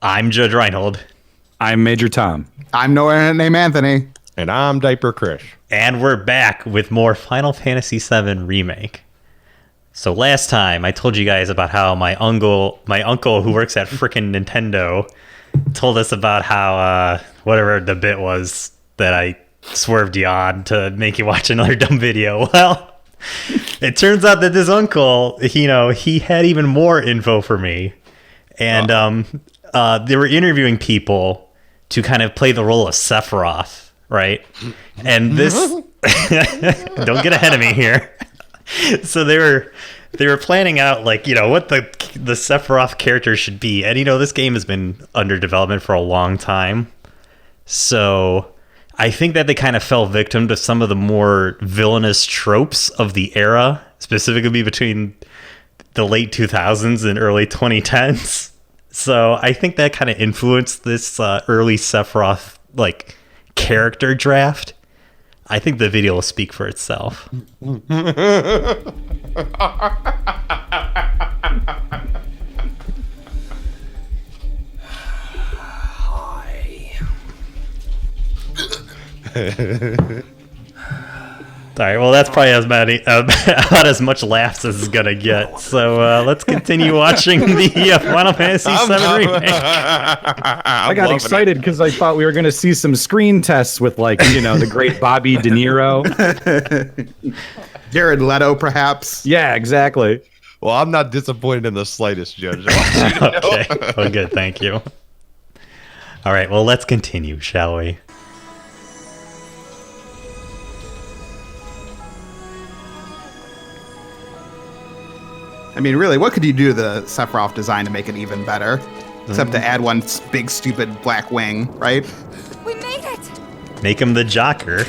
I'm Judge Reinhold. I'm Major Tom. I'm no one named Anthony. And I'm Diaper Krish. And we're back with more Final Fantasy VII Remake. So last time I told you guys about how my uncle who works at frickin' Nintendo told us about how whatever the bit was that I swerved you on to make you watch another dumb video. Well, it turns out that this uncle, he had even more info for me. And they were interviewing people to kind of play the role of Sephiroth, right? And this don't get ahead of me here. So they were planning out what the Sephiroth character should be. And this game has been under development for a long time. So I think that they kind of fell victim to some of the more villainous tropes of the era, specifically between the late 2000s and early 2010s. So I think that kind of influenced this early Sephiroth character draft. I think the video will speak for itself. All right, well, that's probably about as much laughs as it's going to get. So let's continue watching the Final Fantasy VII Remake. I got excited because I thought we were going to see some screen tests with, the great Bobby De Niro. Jared Leto, perhaps. Yeah, exactly. Well, I'm not disappointed in the slightest, Judge. Okay, well, good, thank you. All right, well, let's continue, shall we? I mean, really, what could you do to the Sephiroth design to make it even better? Except to add one big, stupid black wing, right? We made it! Make him the Jocker.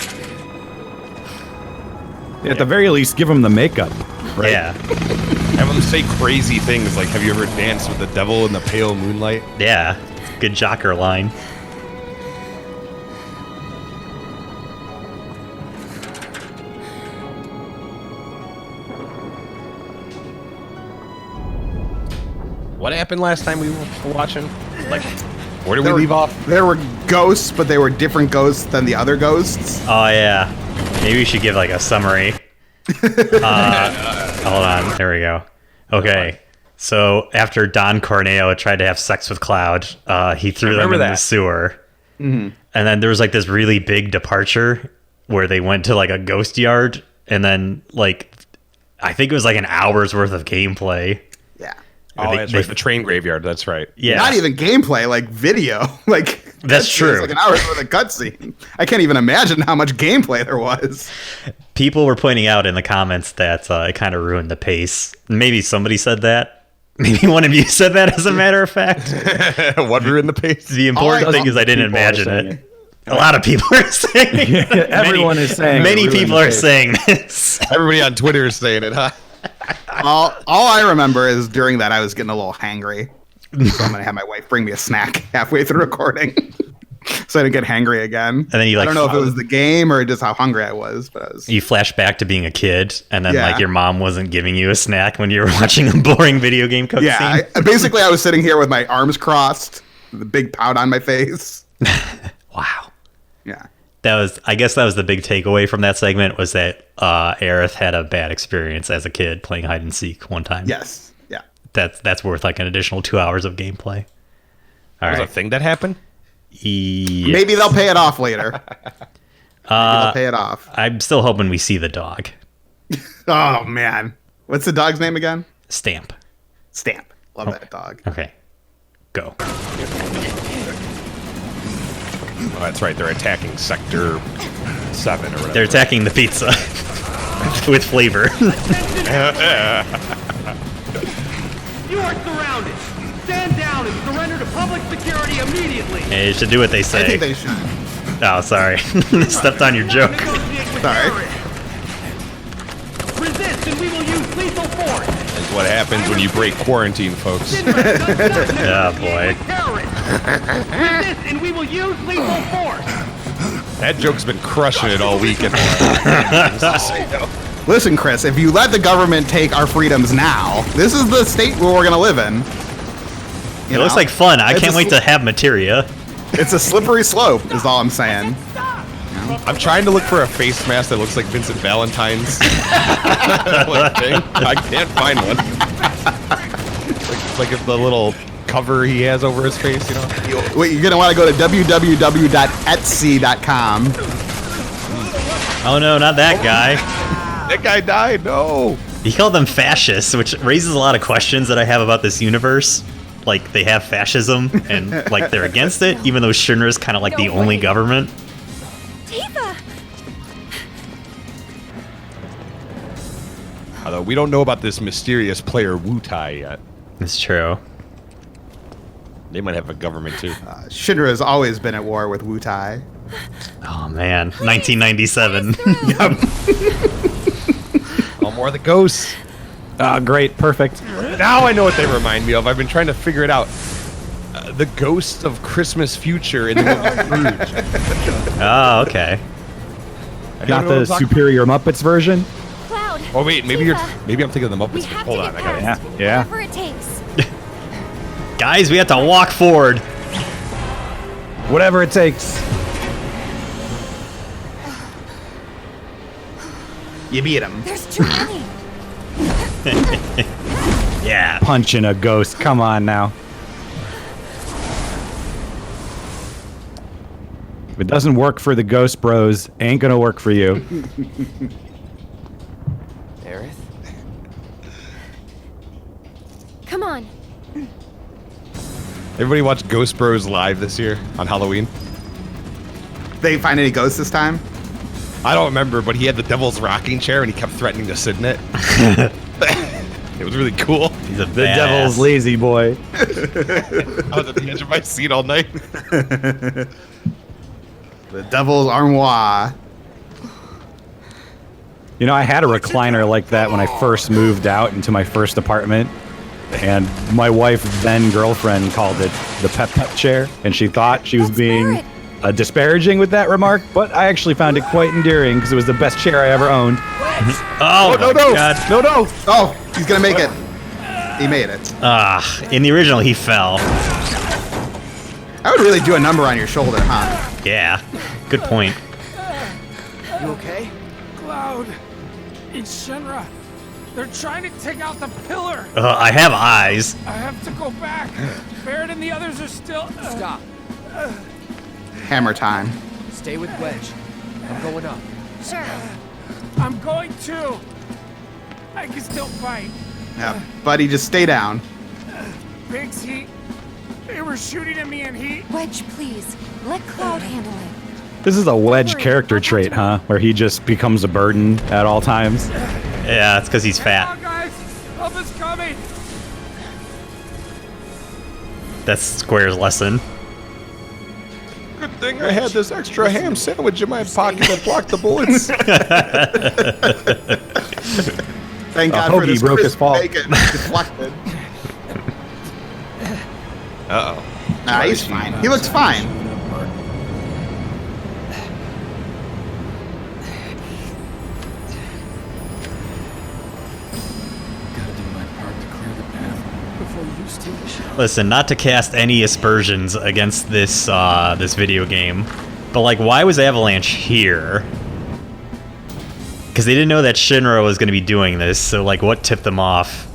Yeah, at the very least, give him the makeup. Right? Yeah. Have them say crazy things like, have you ever danced with the devil in the pale moonlight? Yeah, good Jocker line. What happened last time we were watching? Where did we leave off? There were ghosts, but they were different ghosts than the other ghosts. Oh, yeah. Maybe we should give a summary. Hold on. There we go. Okay. So after Don Corneo tried to have sex with Cloud, he threw them in the sewer. Mm-hmm. And then there was this really big departure where they went to a ghost yard. And then I think it was an hour's worth of gameplay. Yeah. Oh, that's right. The train graveyard. That's right. Yeah. Not even gameplay, video. That's true. An hour's worth of cutscene. I can't even imagine how much gameplay there was. People were pointing out in the comments that it kind of ruined the pace. Maybe somebody said that. Maybe one of you said that, as a matter of fact. What ruined the pace? The important thing is I didn't imagine it. A lot of people are saying it. Everyone is saying it. Many people are saying this. Everybody on Twitter is saying it, huh? All I remember is during that I was getting a little hangry. So I'm going to have my wife bring me a snack halfway through recording. So I didn't get hangry again. And then I don't know if it was the game or just how hungry I was. But you flash back to being a kid, and then your mom wasn't giving you a snack when you were watching a boring video game cutscene. Yeah, basically I was sitting here with my arms crossed, with a big pout on my face. Wow. Yeah. I guess that was the big takeaway from that segment, was that Aerith had a bad experience as a kid playing hide and seek one time. Yes. Yeah. That's worth an additional 2 hours of gameplay. All right. Was a thing that happened? Yes. Maybe they'll pay it off later. They'll pay it off. I'm still hoping we see the dog. Oh, man. What's the dog's name again? Stamp. Stamp. Love that dog. Okay. Go. Oh, that's right. They're attacking Sector 7 or whatever. They're attacking the pizza with flavor. You are surrounded. Stand down and surrender to public security immediately. Yeah, you should do what they say. I think they should. Oh, sorry. Stepped on your joke. Sorry. Resist and we will use lethal force. That's what happens when you break quarantine, folks. Oh, boy. Resist and we will use lethal force. That joke's been crushing it all weekend. Listen, Chris, if you let the government take our freedoms now, this is the state where we're going to live in. It looks like fun. I can't wait to have materia. It's a slippery slope, is all I'm saying. I'm trying to look for a face mask that looks like Vincent Valentine's. I can't find one. like the little cover he has over his face, you know? Wait, you're gonna want to go to www.etsy.com. Oh no, not that guy. That guy died. No. He called them fascists, which raises a lot of questions that I have about this universe. Like, they have fascism, and like they're against it, even though Shinra's kind of like the only government. Tifa! Although we don't know about this mysterious player Wu-Tai yet. It's true. They might have a government too. Shinra has always been at war with Wu-Tai. Oh man, 1997. Yep. Oh, more of the ghosts. Great, perfect. Now I know what they remind me of. I've been trying to figure it out. The ghosts of Christmas future in the movie Scrooge. Oh, okay. Not the superior Muppets version? Cloud! Oh wait, maybe Tifa, I'm thinking of the we Muppets. have Hold to on, get I got it. past. Yeah. Whatever it takes. Guys, we have to walk forward. Whatever it takes. You beat him. There's too many. Yeah. Punching a ghost. Come on now. If it doesn't work for the Ghost Bros, ain't gonna work for you. Aerith? Come on. Everybody watched Ghost Bros live this year on Halloween. They find any ghosts this time? I don't remember, but he had the devil's rocking chair and he kept threatening to sit in it. It was really cool. He's a The devil's lazy boy. I was at the edge of my seat all night. The devil's armoire. You know, I had a recliner like that when I first moved out into my first apartment. And my wife, then girlfriend, called it the pep chair. And she thought she was being disparaging with that remark. But I actually found it quite endearing because it was the best chair I ever owned. Oh, no. God. No. Oh, he's going to make it. He made it. In the original, he fell. I would really do a number on your shoulder, huh? Yeah. Good point. You okay? Cloud, it's Shinra. They're trying to take out the pillar. I have eyes. I have to go back. Barrett and the others are still. Stop. Hammer time. Stay with Wedge. I'm going up. Sure. I'm going too. I can still fight. Yeah, buddy, just stay down. Biggs, they were shooting at me and Wedge, please. Let Cloud handle it. This is a Wedge character trait, huh? Where he just becomes a burden at all times. Yeah, it's because he's Come fat. on, guys. Help is coming. That's Square's lesson. Good thing I had this extra ham sandwich in my pocket that blocked the bullets. Thank God for Hoagie this broke his crisp fall. bacon. Deflected. Uh-oh. Nah, he's fine. He looks fine. Listen, not to cast any aspersions against this this video game, but like, why was Avalanche here? Because they didn't know that Shinra was going to be doing this, so like, what tipped them off?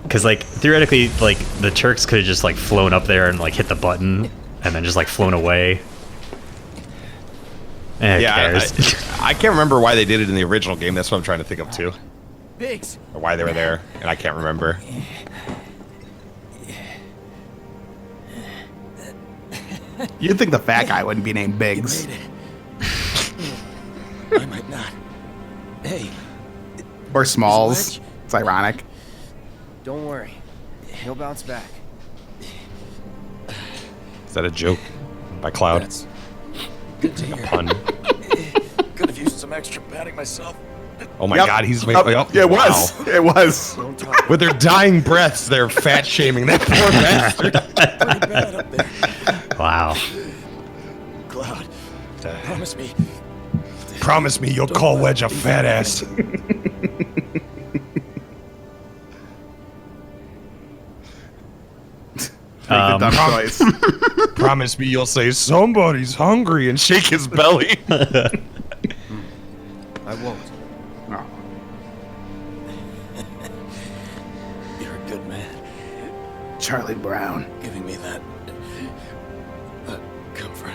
Because like, theoretically, like, the Turks could have just like flown up there and like hit the button and then just like flown away. Who cares? I can't remember why they did it in the original game. That's what I'm trying to think of too. Biggs. Or why they were there, and I can't remember. You'd think the fat guy wouldn't be named Biggs. I might not. Hey. Or Smalls. It's ironic. Don't worry. He'll bounce back. Is that a joke by Cloud? That's good to hear. Pun. Could have used some extra padding myself. Oh my Yep. God, he's Yep. making. Yeah, it was. Wow. It was. Don't talk. With their dying breaths, they're fat shaming that poor bastard. Pretty bad up there. Wow. Cloud, promise me. Promise me you'll call Wedge a fat ass. the dumb choice. Promise me you'll say somebody's hungry and shake his belly. I won't. No. You're a good man. Charlie Brown. Giving me that comfort.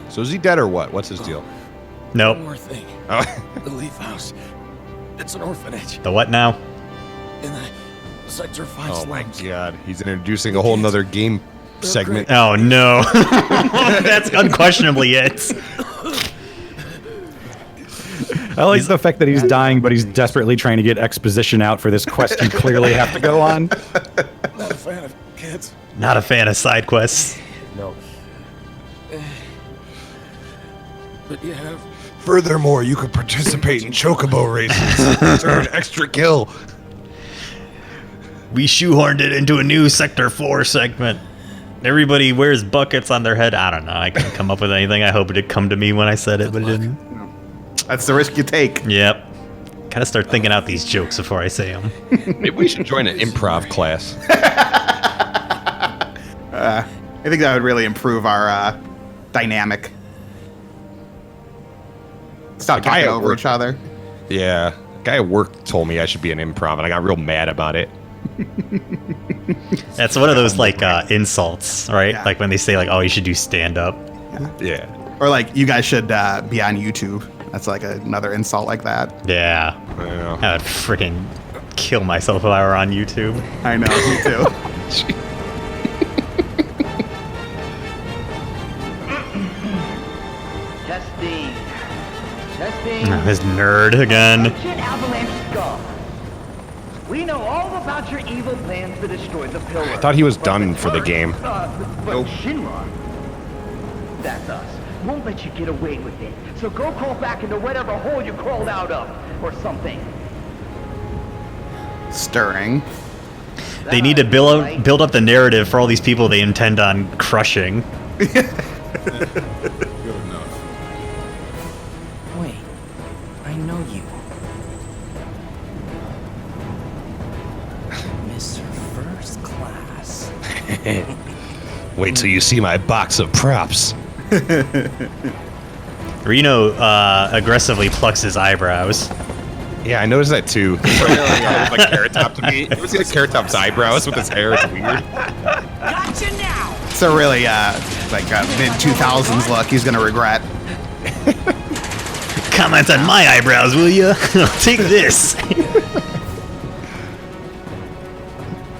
So is he dead or what? What's his deal? Nope. One more thing. Oh. The Leaf House. It's an orphanage. The what now? In the Sector 5 Oh my slums. god. He's introducing a whole nother game segment. Oh no. That's unquestionably it. I like the fact that he's dying, but he's desperately trying to get exposition out for this quest you clearly have to go on. Not a fan of kids. Not a fan of side quests. No. But you have. Furthermore, you could participate in chocobo races. Earn an extra kill. We shoehorned it into a new Sector 4 segment. Everybody wears buckets on their head. I don't know. I can't come up with anything. I hope it did come to me when I said it, but it didn't. That's the risk you take. Yep. Gotta start thinking out these jokes before I say them. Maybe we should join an improv class. I think that would really improve our dynamic. Stop The guy talking at over work- each other. Yeah. Guy at work told me I should be an improv, and I got real mad about it. That's one of those like insults, right? Yeah. Like when they say like, "Oh, you should do stand up." Yeah. Or like, you guys should be on YouTube. That's like another insult like that. Yeah. Yeah. I would freaking kill myself if I were on YouTube. I know, me too. Testing. Testing. This nerd again. Agent Avalanche Skull. We know all about your evil plans to destroy the pillar. I thought he was done for the game. But Shinra, that's us, won't let you get away with it. So go crawl back into whatever hole you crawled out of, or something. Stirring. They need to build up the narrative for all these people they intend on crushing. Good enough. Wait, I know you. Mr. First Class. Wait till you see my box of props. Reno aggressively plucks his eyebrows. Yeah, I noticed that too. It was like Carrot Top to me. You ever see like Carrot Top's eyebrows with his hair? It's weird. Gotcha now! It's a really like mid 2000s look. He's gonna regret. Comment on my eyebrows, will you? I'll take this.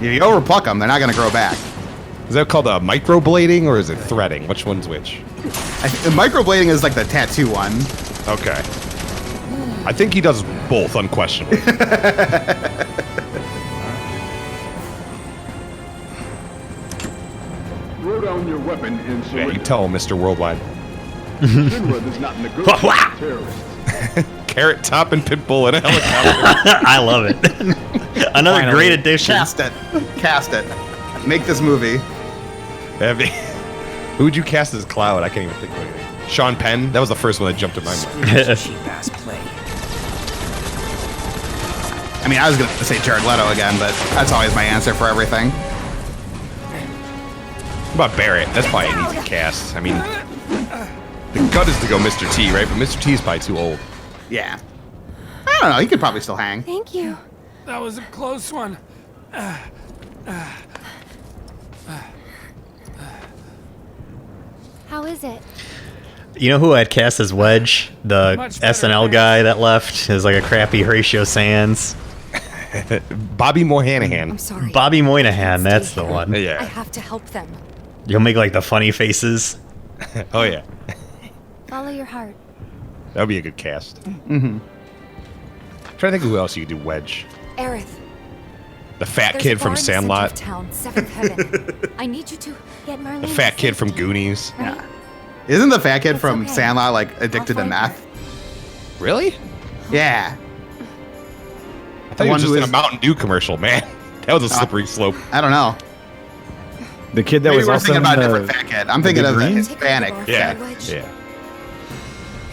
If you overpluck them, they're not gonna grow back. Is that called microblading or is it threading? Which one's which? Microblading is like the tattoo one. Okay. I think he does both, unquestionably. Throw down your weapon and Yeah, surrender. you tell him, Mr. Worldwide. Shinra does not negotiate with terrorists. Carrot Top and Pitbull in a helicopter. I love it. Another Finally. great addition. Cast it. Cast it. Make this movie. Who would you cast as Cloud? I can't even think of anything. Sean Penn? That was the first one that jumped in my mind. Cheap ass play. I mean, I was gonna say Jared Leto again, but that's always my answer for everything. What about Barrett? That's probably an easy cast. I mean, the gut is to go Mr. T, right? But Mr. T is probably too old. Yeah. I don't know. He could probably still hang. Thank you. That was a close one. How is it? You know who I'd cast as Wedge? The Much better, SNL thanks. guy that left is like a crappy Horatio Sands. Bobby Moynihan. I'm sorry. Bobby Moynihan, Stay that's the here. one. I Yeah. have to help them. You'll make like the funny faces. Oh, yeah. Follow your heart. That would be a good cast. Mm-hmm. Trying to think of who else you could do Wedge. Aerith. The fat There's kid a bar from in the center of Sandlot. Town, Seventh Heaven. I need you to get Marlene. The fat kid from safety, Goonies. right? Yeah. Isn't the fat kid It's from okay. Sandlot like addicted to I'll find meth? Really? Yeah. I thought he one was just who in a is- Mountain Dew commercial, man. That was a slippery slope. I don't know. The kid that Maybe was we're also thinking in about a the, different fat kid. I'm thinking the of the green? Hispanic. Take Yeah. Wedge. Yeah.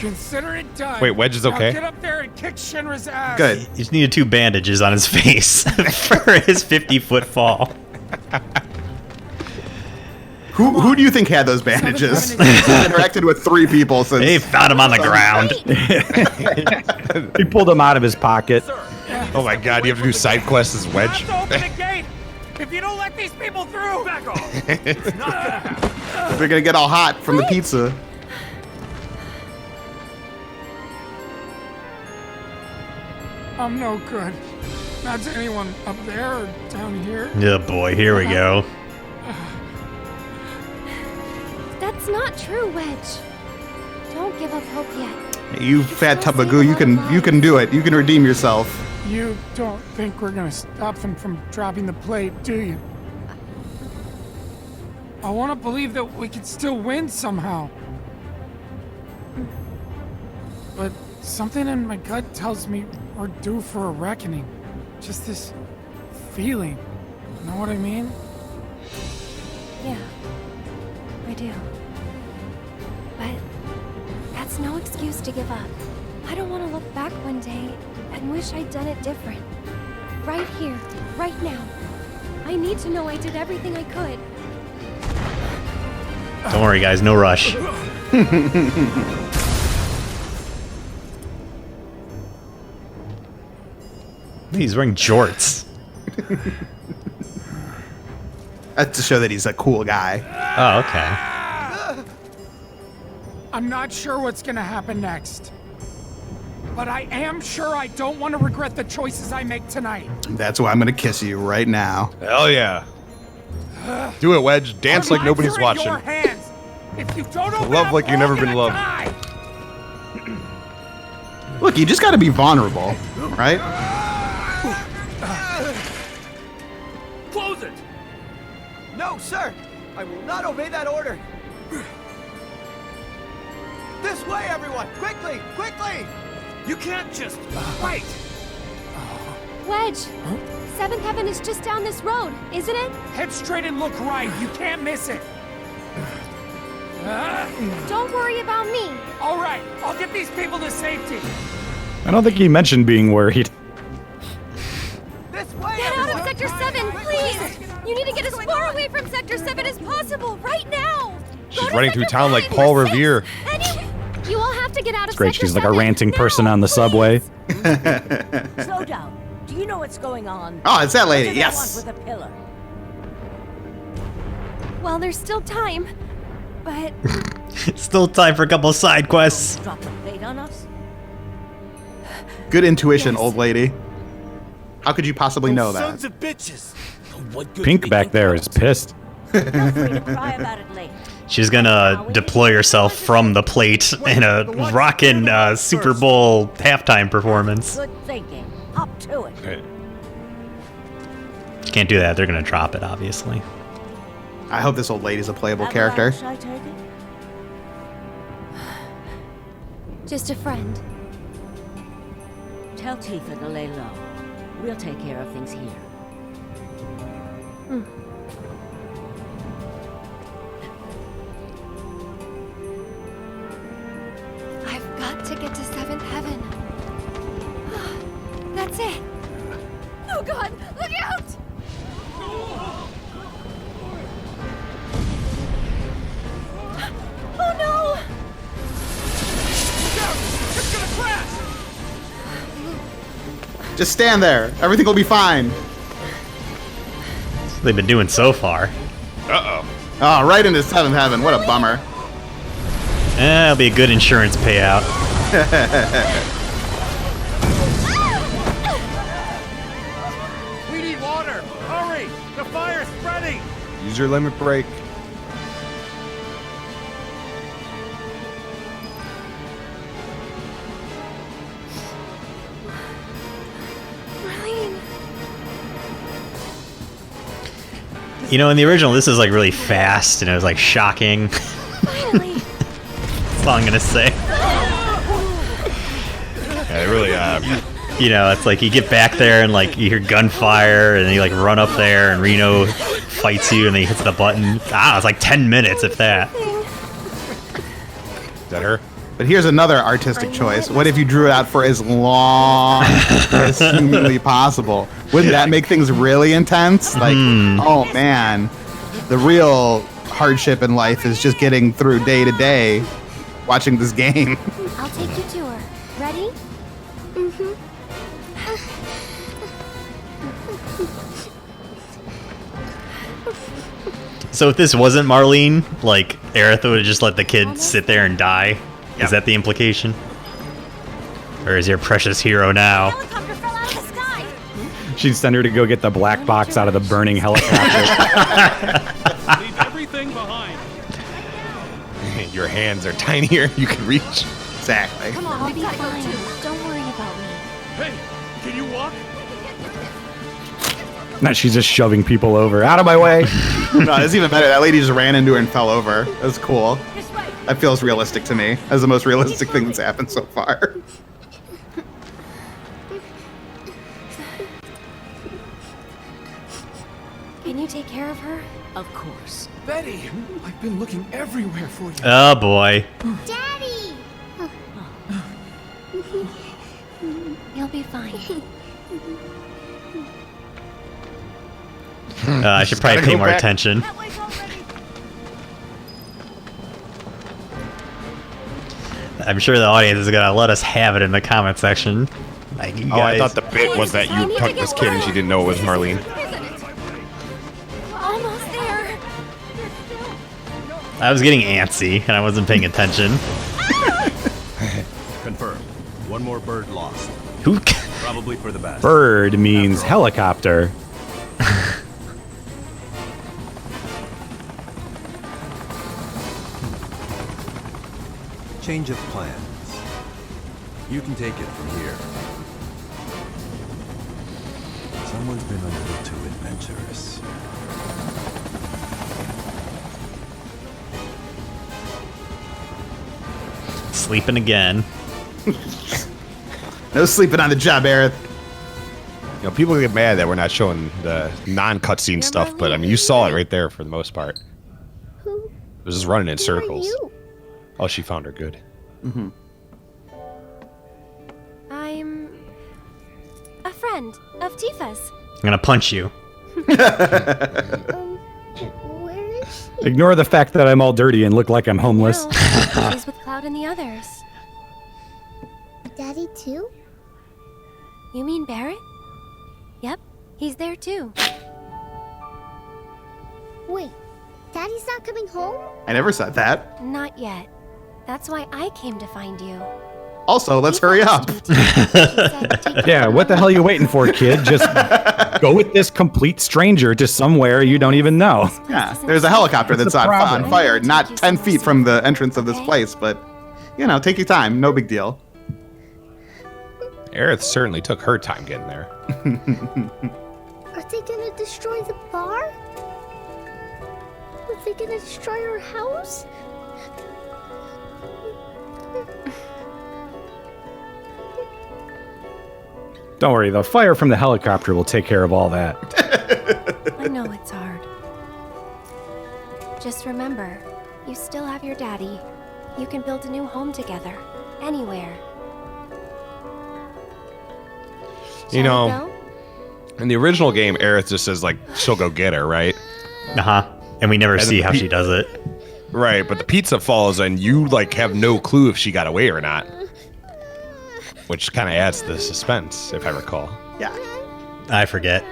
Consider it done. Wait, Wedge is okay? Now get up there and kick Shinra's ass. Good. He just needed 2 bandages on his face for his 50-foot fall. Who do you think had those bandages? Interacted with 3 people since. They found him on the ground. He pulled them out of his pocket. Oh my god, you have to do side quests as Wedge? You have to open the gate. If you don't let these people through, back off. It's not gonna happen. They're gonna get all hot from the pizza. I'm no good. Not to anyone up there or down here. Oh boy, here we go. That's not true, Wedge. Don't give up hope yet. You fat tub of goo, you can do it. You can redeem yourself. You don't think we're gonna stop them from dropping the plate, do you? I want to believe that we can still win somehow. But something in my gut tells me we're due for a reckoning. Just this feeling. You know what I mean? Yeah, I do. But that's no excuse to give up. I don't want to look back one day and wish I'd done it different. Right here, right now. I need to know I did everything I could. Don't worry, guys, no rush. He's wearing jorts. That's to show that he's a cool guy. Oh, okay. I'm not sure what's gonna happen next. But I am sure I don't want to regret the choices I make tonight. That's why I'm gonna kiss you right now. Hell yeah. Do it, Wedge. Dance like nobody's Our lives are in watching. your hands. If you don't open Love up, like you've we're never all been gonna loved. die. Look, you just gotta be vulnerable, right? Close it! No, sir! I will not obey that order! This way, everyone! Quickly! Quickly! You can't just wait! Wedge, Seventh Heaven is just down this road, isn't it? Head straight and look right. You can't miss it. Don't worry about me. All right, I'll get these people to safety. I don't think he mentioned being worried. This way, Get out of everyone! Sector 7, please! You need to get as far away from Sector 7 as possible, right now! She's running through town like Paul Revere. You all have to get out of Great, Sector she's like a 7 ranting now, person on the subway. Slow down. Do you know what's going on? Oh, it's that lady. What do they Yes. want with a pillar? Well, there's still time, but Still time for a couple side quests. Drop the plate on us? Good intuition, old lady. How could you possibly know that? Sons of bitches! What good Pink do they back think there of? is pissed. Feel free to cry about it later. She's gonna deploy herself from the plate in a rockin' Super Bowl halftime performance. Good thinking. Up to it. Okay. Can't do that. They're gonna drop it, obviously. I hope this old lady's a playable character. Avalanche, I take it? just a friend. Tell Tifa to lay low. We'll take care of things here. I've got to get to Seventh Heaven. That's it. Oh God, look out! Oh no! It's gonna crash! Just stand there. Everything will be fine. That's what they've been doing so far. Uh-oh. Oh, right into Seventh Heaven. What a bummer. That'll be a good insurance payout. We need water! Hurry! The fire's spreading! Use your limit break. Marlene. You know, in the original, this is like really fast and it was like shocking. Finally. That's all I'm gonna say. Yeah, really, You know, it's like you get back there and like you hear gunfire and then you like run up there and Reno fights you and then he hits the button. Ah, it's like 10 minutes if that. is that her? But here's another artistic choice. What if you drew it out for as long as humanly possible? Wouldn't that make things really intense? Like, oh man, the real hardship in life is just getting through day to day, watching this game. I'll take you to her. Ready? Mm-hmm. So if this wasn't Marlene, like, Aerith would have just let the kid sit there and die? Yep. Is that the implication? Or is your precious hero now? Helicopter fell out of the sky. She'd send her to go get the black box out of the burning helicopter. Leave everything behind. Your hands are tinier. You can reach. Exactly. Come on, I'll be fine. Don't worry about me. Hey, can you walk? Now she's just shoving people over. Out of my way. No, it's even better. That lady just ran into her and fell over. That's cool. That feels realistic to me. That's the most realistic thing that's happened so far. Can you take care of her? Of course. Betty, I've been looking everywhere for you. Oh boy. Daddy! You'll be fine. I should probably pay more attention. I'm sure the audience is gonna let us have it in the comment section. Like, you I guys. thought the bit was that you tucked this kid and she didn't know it was Marlene. Almost there. I was getting antsy and I wasn't paying attention. Confirmed. One more bird lost. Who? Probably for the best. Bird means helicopter. Change of plans. You can take it from here. Someone's been a little too adventurous. Sleeping again. No sleeping on the job, Aerith. You know, people get mad that we're not showing the non-cutscene stuff, but I mean, you saw it right there for the most part. It was just running in circles. Oh, she found her good. Mm-hmm. I'm a friend of Tifa's. I'm gonna punch you. Where is she? Ignore the fact that I'm all dirty and look like I'm homeless. No, she's with Cloud and the others. Daddy too? You mean Barrett? Yep, he's there too. Wait, Daddy's not coming home? I never said that. Not yet. That's why I came to find you. Also, let's hurry up. Yeah, what the hell are you waiting for, kid? Just go with this complete stranger to somewhere you don't even know. Yeah, there's a helicopter that's on fire, not 10 feet from the entrance of this place, but, you know, take your time. No big deal. Aerith certainly took her time getting there. Are they gonna destroy the bar? Are they gonna destroy our house? Don't worry, the fire from the helicopter will take care of all that. I know it's hard. Just remember, you still have your daddy. You can build a new home together. Anywhere. You know, in the original game, Aerith just says, like, she'll go get her, right? Uh-huh. And we never see how she does it. Right, but the pizza falls and you, like, have no clue if she got away or not. Which kind of adds to the suspense, if I recall. Yeah. I forget.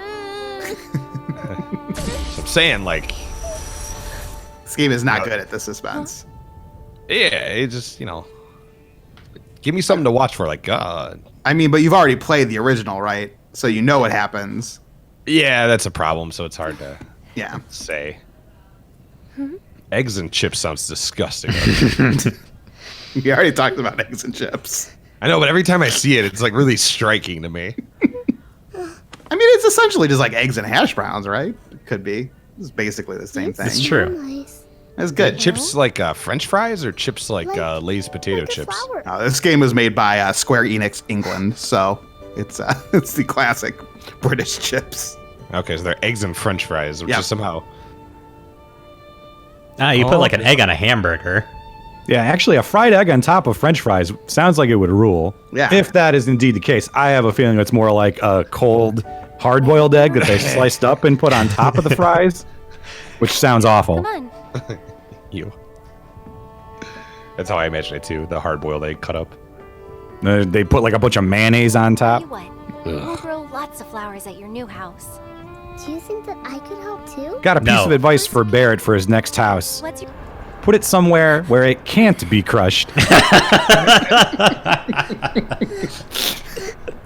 So I'm saying, like... This game is not good at the suspense. Yeah, it just, you know... Give me something to watch for, like, I mean, but you've already played the original, right? So you know what happens. Yeah, that's a problem, so it's hard to say. Hmm? Eggs and chips sounds disgusting. We already talked about eggs and chips. I know, but every time I see it, it's like really striking to me. I mean, it's essentially just like eggs and hash browns, right? It could be. It's basically the same thing. It's true. Nice. It's good. Chips like French fries or chips like Lay's potato chips? This game was made by Square Enix England, so it's the classic British chips. Okay, so they're eggs and French fries, which is somehow... Ah, you put like an egg on a hamburger. Yeah, actually, a fried egg on top of French fries sounds like it would rule. Yeah. If that is indeed the case, I have a feeling it's more like a cold, hard-boiled egg that they sliced up and put on top of the fries, which sounds awful. Come on. You. That's how I imagine it too. The hard-boiled egg cut up. They put like a bunch of mayonnaise on top. Tell you what, we'll grow lots of flowers at your new house. Do you think that I could help too? Got a piece of advice for Barrett for his next house. What's your... Put it somewhere where it can't be crushed.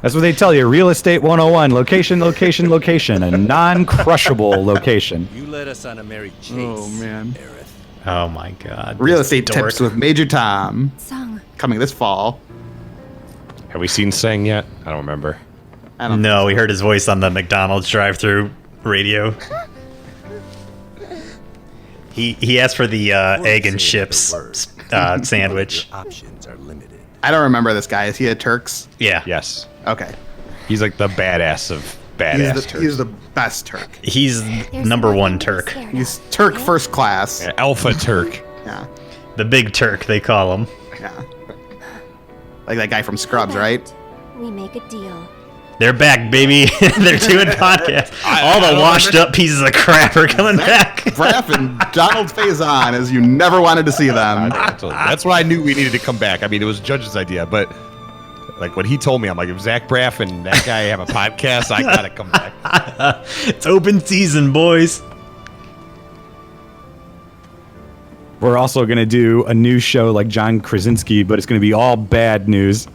That's what they tell you. Real Estate 101. Location, location, location. A non-crushable location. You led us on a merry chase. Oh, man. Aerith. Oh my god. Real estate tips with Major Tom. Song. Coming this fall. Have we seen Sang yet? I don't remember. No, we heard his voice on the McDonald's drive-thru radio. He asked for the egg and chips sandwich. Options are limited. I don't remember this guy. Is he a Turks? Yeah. Yes. Okay. He's like the badass of badass Turks. He's the best Turk. He's number one Turk. He's Turk first class. Yeah, Alpha Turk. Yeah. The big Turk, they call him. Yeah. Like that guy from Scrubs, right? We make a deal. They're back, baby. They're doing podcasts. All the washed up pieces of crap are coming back. Braff and Donald Faison, as you never wanted to see them. That's what I knew we needed to come back. I mean, it was Judge's idea, but like when he told me, I'm like, if Zach Braff and that guy have a podcast, I gotta come back. It's open season, boys. We're also going to do a new show like John Krasinski, but it's going to be all bad news.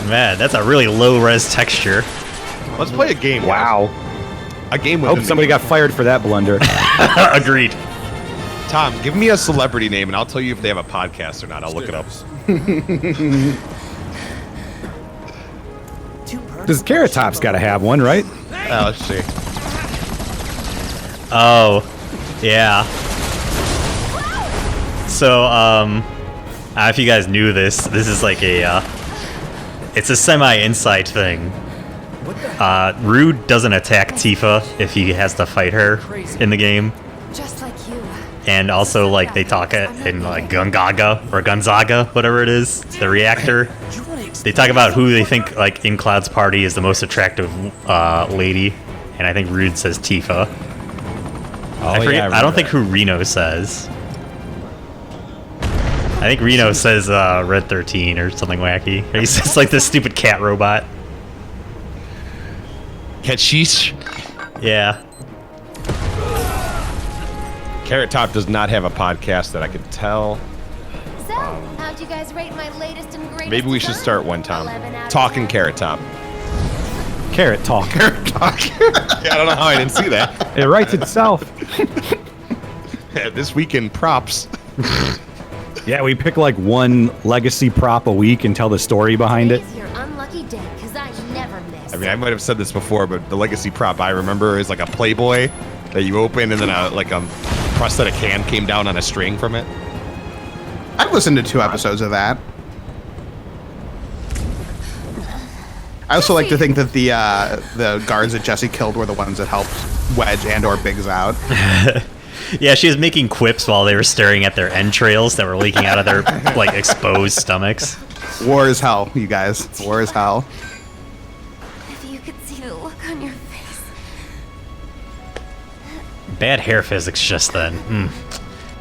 Man, that's a really low-res texture. Let's play a game. Wow. A game with Hope somebody got fired for that blunder. Agreed. Tom, give me a celebrity name and I'll tell you if they have a podcast or not. I'll look it up. Does Carrot Top's got to have one, right? Let's see. Oh, yeah. So, I don't know if you guys knew this. This is like a, it's a semi-inside thing. Rude doesn't attack Tifa if he has to fight her in the game. Just like you. And also, like, they talk in, like, Gonzaga, whatever it is, the reactor. They talk about who they think, like, in Cloud's party is the most attractive lady. And I think Rude says Tifa. I forget, yeah, I don't think who Reno says. I think Reno says Red 13 or something wacky. Or he says, like, this stupid cat robot. Catshish. Yeah. Carrot Top does not have a podcast that I could tell. So, how'd you guys rate my latest and greatest? Maybe we should start one, Tom. Talking Carrot Top. Carrot Talk. Carrot Talk. Yeah, I don't know how I didn't see that. It writes itself. This week in props. Yeah, we pick like one legacy prop a week and tell the story behind it. Your unlucky day, because I never miss. I mean, I might have said this before, but the legacy prop I remember is like a Playboy that you open and then a prosthetic hand came down on a string from it. I've listened to 2 episodes of that. I also like to think that the guards that Jesse killed were the ones that helped Wedge and or Biggs out. Yeah, she was making quips while they were staring at their entrails that were leaking out of their, like, exposed stomachs. War is hell, you guys. War is hell. If you could see the look on your face. Bad hair physics just then.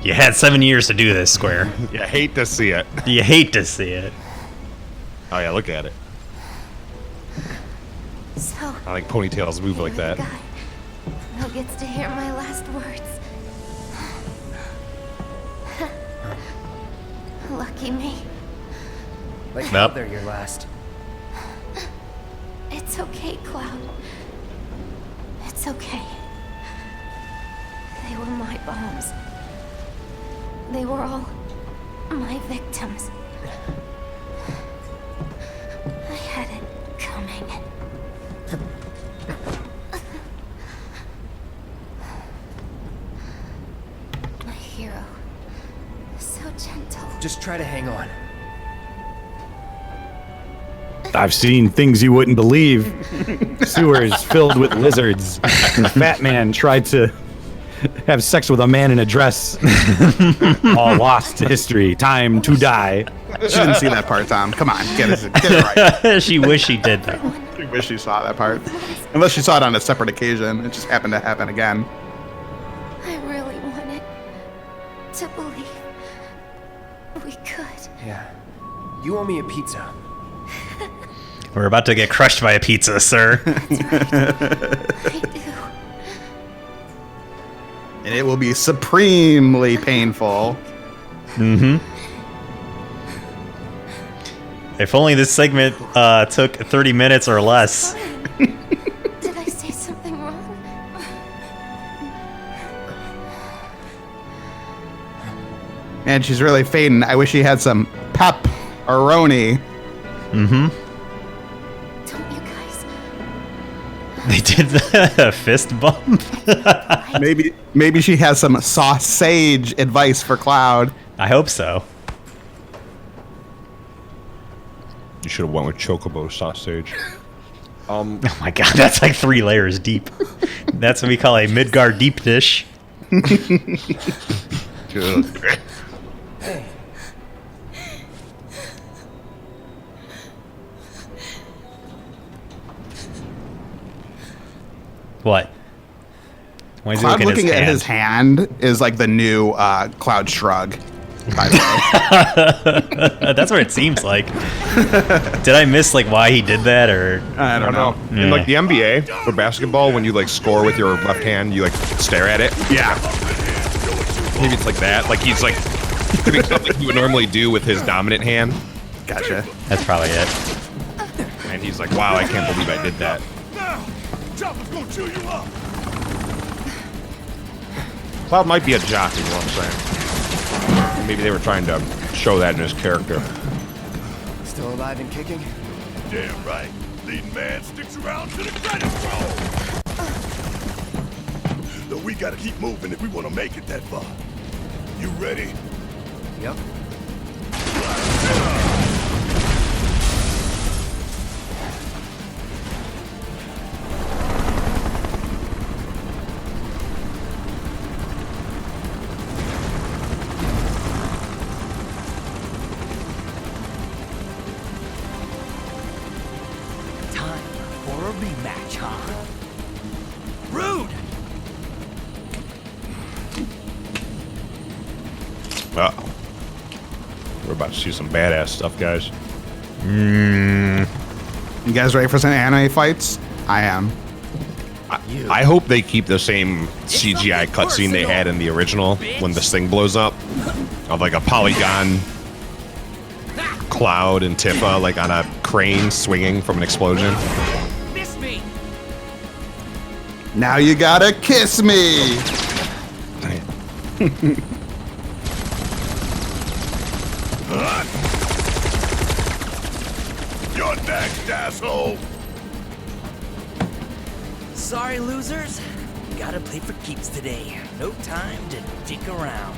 You had 7 years to do this, Square. You hate to see it. You hate to see it. Oh yeah, look at it. So, I like ponytails move like that. guy who gets to hear my last words. Lucky me. Like, Nope. they're your last. It's okay, Cloud. It's okay. They were my bombs. They were all my victims. I had it coming. My hero. So gentle. Just try to hang on. I've seen things you wouldn't believe. Sewers filled with lizards. And the fat man tried to have sex with a man in a dress. All lost to history. Time to die. She didn't see that part, Tom. Come on, get it right. She wished she did, though. She wished she saw that part. Unless she saw it on a separate occasion. It just happened to happen again. I really wanted to believe we could. Yeah. You owe me a pizza. We're about to get crushed by a pizza, sir. I do. And it will be supremely painful. Mm-hmm. If only this segment took 30 minutes or less. Did I say something wrong? Man, she's really fading. I wish she had some pepperoni. Mm-hmm. Don't you guys? They did the fist bump. Maybe she has some sausage advice for Cloud. I hope so. You should have went with chocobo sausage. Oh my god, that's like 3 layers deep. That's what we call a Midgard deep dish. Hey. What? Why is he Cloud looking at his hand is like the new Cloud shrug. By the way. That's what it seems like. Did I miss like why he did that, or I don't know. Yeah. In like the NBA for basketball, when you like score with your left hand, you like stare at it. Yeah. Maybe it's like that. Like he's like doing something he would normally do with his dominant hand, Gotcha. That's probably it. and he's like, "Wow, I can't believe I did that." Chopper's gonna chew you up. Cloud might be a jock, you know what I'm saying? Maybe they were trying to show that in his character. Still alive and kicking? Damn right. Leading man sticks around to the credits roll. Though we gotta keep moving if we want to make it that far. You ready? Yep. Time for a rematch, huh? Rude! Uh-oh. We're about to see some badass stuff, guys. You guys ready for some anime fights? I am. I hope they keep the same CGI cutscene they had in the original when this thing blows up. Of like a polygon Cloud and Tifa like on a crane swinging from an explosion. Miss me! Now you gotta kiss me. You're next, asshole. Sorry, losers. Gotta play for keeps today. No time to dick around.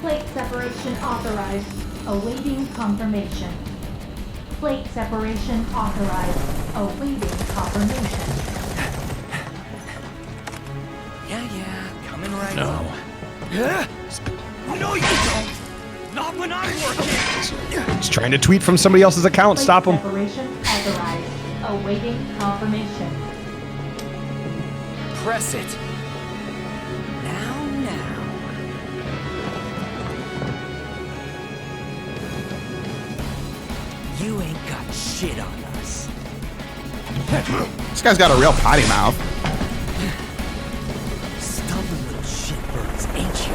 Plate separation authorized. Awaiting confirmation. Plate separation authorized. Awaiting confirmation. Yeah, coming right No. up. No, you don't! Not when I'm working! He's trying to tweet from somebody else's account. Plate Stop him. separation authorized. Awaiting confirmation. Press it. Now. You ain't got shit on us. This guy's got a real potty mouth. Stubborn little shitbirds, ain't you?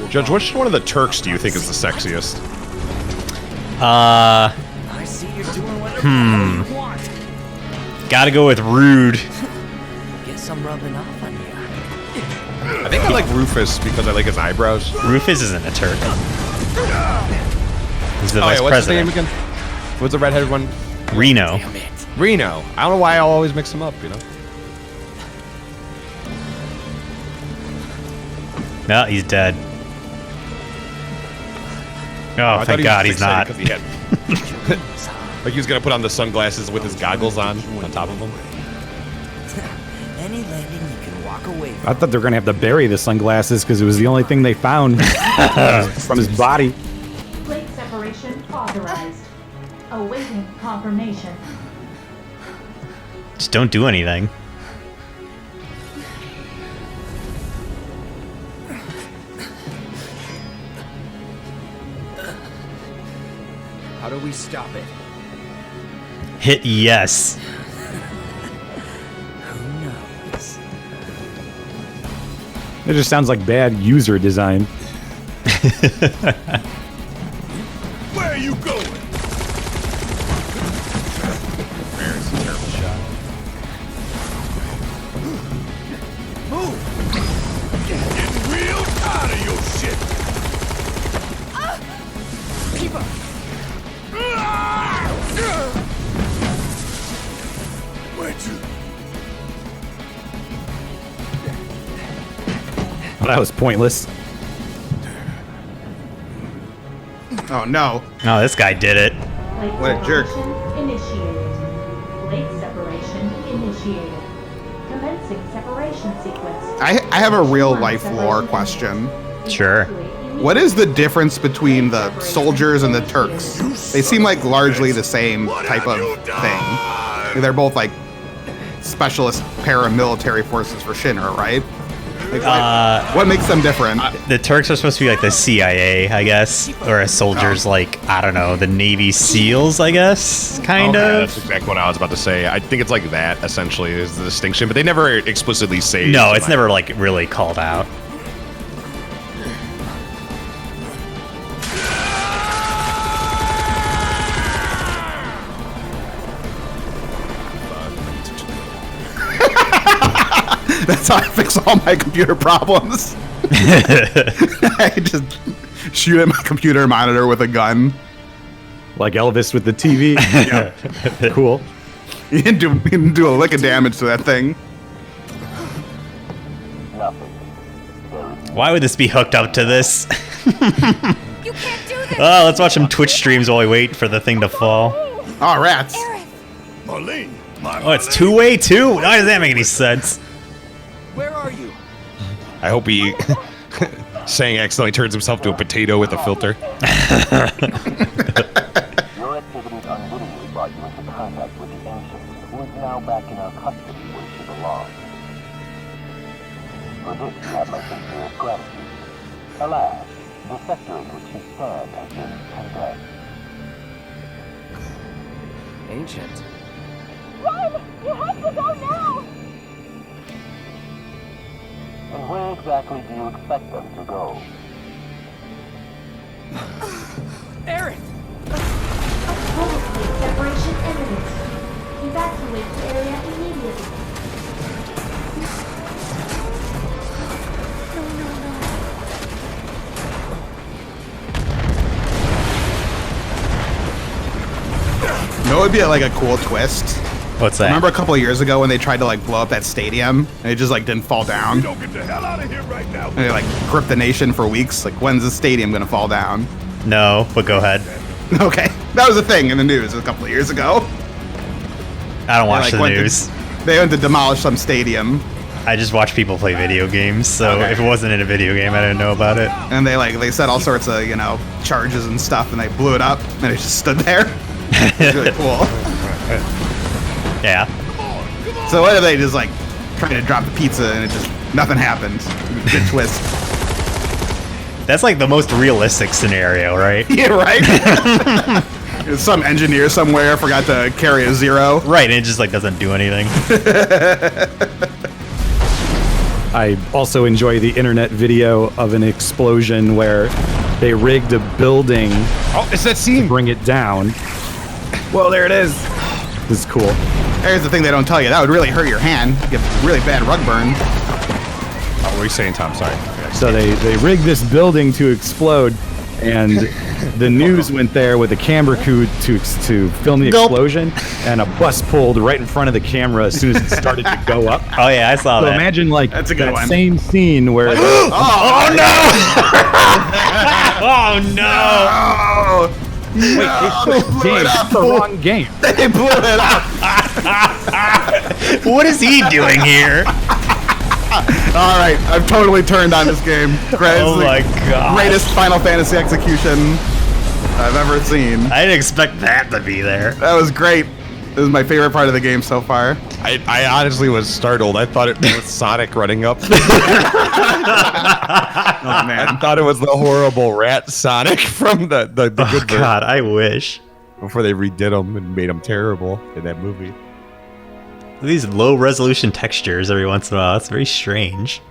Judge, which one of the Turks do you think is the sexiest? I see you're doing whatever the hell you want. Gotta go with Rude. Guess I'm rubbing off on you. I think I like Rufus because I like his eyebrows. Rufus isn't a Turk. He's the Oh, vice yeah, what's his president. name again? What's the redheaded one? Reno. Damn it. Reno. I don't know why I always mix them up, you know? No, he's dead. Oh, thank God he's not. He had, like he was gonna put on the sunglasses with his goggles on top of him. Any landing you can walk away from. I thought they were gonna have to bury the sunglasses because it was the only thing they found from his body. Plate separation authorized. Awaiting confirmation. Just don't do anything. How do we stop it? Hit yes. Who knows? It just sounds like bad user design. Where are you going? There's a terrible shot. Move! Getting real tired of your shit. Keep up. Where'd you? Well, that was pointless. Oh no. Oh, this guy did it. Plate What a jerk. separation initiated. Plate separation initiated. Commencing separation sequence. I have a real life lore question. Sure. What is the difference between the soldiers and the Turks? They seem like largely the same type of thing. They're both like specialist paramilitary forces for Shinra, right? Like, what makes them different? The Turks are supposed to be like the CIA, I guess, or as soldiers like, I don't know, the Navy SEALs, I guess, kind of. That's exactly what I was about to say. I think it's like that, essentially, is the distinction, but they never explicitly say. No, it's never like really called out. That's how I fix all my computer problems. I just shoot at my computer monitor with a gun. Like Elvis with the TV. Yeah. Cool. You can do a lick of damage to that thing. Why would this be hooked up to this? You can't do this. Oh, let's watch some Twitch streams while we wait for the thing to fall. Oh, rats. Marlene, my Oh, it's two-way too? Why does that make any sense? Where are you? I hope he saying accidentally turns himself to a potato with a filter. Your activities unwittingly brought you into contact with the Ancient, who is now back in our custody where she belongs. For this, you have my sincerest gratitude. Alas, the sector in which you stand has been condemned. Ancient. Run! You have to go now! And where exactly do you expect them to go? Aaron! Total plate separation imminent. Evacuate the area immediately. You know, it would be like a cool twist. What's that? Remember a couple of years ago when they tried to like blow up that stadium and it just like didn't fall down? Don't get the hell out of here right now. And they like gripped the nation for weeks. Like, when's the stadium gonna fall down? No, but go ahead. Okay, that was a thing in the news a couple of years ago. I don't watch the went news. They went to demolish some stadium. I just watch people play video games, so if it wasn't in a video game, I didn't know about it. And they set all sorts of, charges and stuff, and they blew it up, and it just stood there. It was really cool. Yeah. So what if they just like try to drop the pizza and nothing happened? Good twist. That's like the most realistic scenario, right? Yeah, right? Some engineer somewhere forgot to carry a zero. Right, and it just like doesn't do anything. I also enjoy the internet video of an explosion where they rigged a building. Oh, it's that scene. To bring it down. Well, there it is. This is cool. Here's the thing they don't tell you. That would really hurt your hand. Get really bad rug burn. Oh, what were you saying, Tom? Sorry. So they rigged this building to explode, and the news went there with a camera crew to film the explosion, and a bus pulled right in front of the camera as soon as it started to go up. Oh yeah, I saw So that. imagine like That's a good that one. same scene where Oh no! Oh no! Wait, they switched games. That's the wrong game. They blew it up. What is he doing here? All right, I've totally turned on this game. Oh my god! Greatest Final Fantasy execution I've ever seen. I didn't expect that to be there. That was great. This is my favorite part of the game so far. I honestly was startled. I thought it was Sonic running up. Oh, man. I thought it was the horrible rat Sonic from the good version. God, I wish. Before they redid him and made him terrible in that movie. These low resolution textures every once in a while. That's very strange.